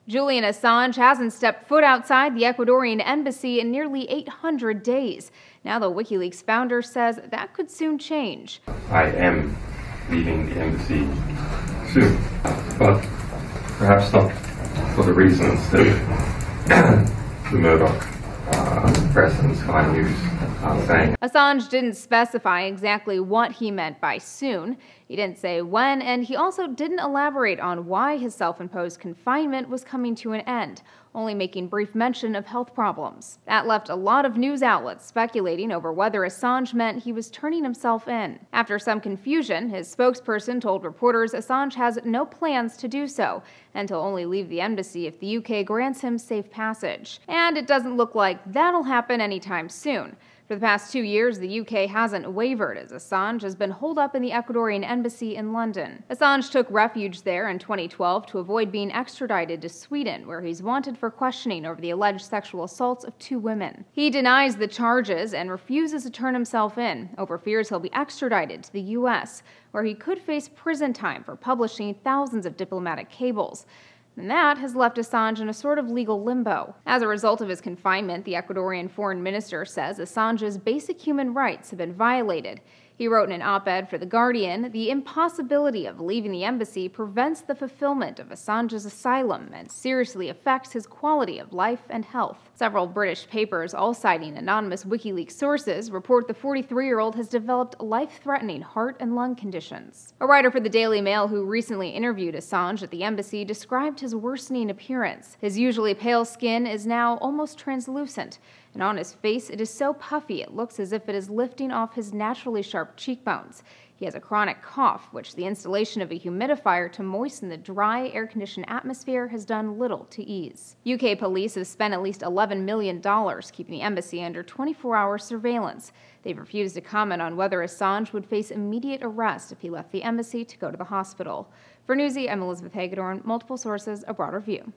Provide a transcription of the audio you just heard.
Julian Assange hasn't stepped foot outside the Ecuadorian embassy in nearly 800 days. Now the Wikileaks founder says that could soon change. I am leaving the embassy soon, but perhaps not for the reasons that the Murdoch press and Sky News are saying. Assange didn't specify exactly what he meant by soon. He didn't say when, and he also didn't elaborate on why his self-imposed confinement was coming to an end, only making brief mention of health problems. That left a lot of news outlets speculating over whether Assange meant he was turning himself in. After some confusion, his spokesperson told reporters Assange has no plans to do so, and he'll only leave the embassy if the UK grants him safe passage. And it doesn't look like that'll happen anytime soon. For the past 2 years, the UK hasn't wavered as Assange has been holed up in the Ecuadorian embassy in London. Assange took refuge there in 2012 to avoid being extradited to Sweden, where he's wanted for questioning over the alleged sexual assaults of 2 women. He denies the charges and refuses to turn himself in, over fears he'll be extradited to the US, where he could face prison time for publishing thousands of diplomatic cables. And that has left Assange in a sort of legal limbo. As a result of his confinement, the Ecuadorian foreign minister says Assange's basic human rights have been violated. He wrote in an op-ed for The Guardian, "The impossibility of leaving the embassy prevents the fulfillment of Assange's asylum and seriously affects his quality of life and health." Several British papers, all citing anonymous WikiLeaks sources, report the 43-year-old has developed life-threatening heart and lung conditions. A writer for the Daily Mail who recently interviewed Assange at the embassy described his worsening appearance. His usually pale skin is now almost translucent, and on his face it is so puffy it looks as if it is lifting off his naturally sharp cheekbones. He has a chronic cough, which the installation of a humidifier to moisten the dry, air-conditioned atmosphere has done little to ease. UK police have spent at least $11 million keeping the embassy under 24-hour surveillance. They've refused to comment on whether Assange would face immediate arrest if he left the embassy to go to the hospital. For Newsy, I'm Elizabeth Hagedorn, multiple sources, a broader view.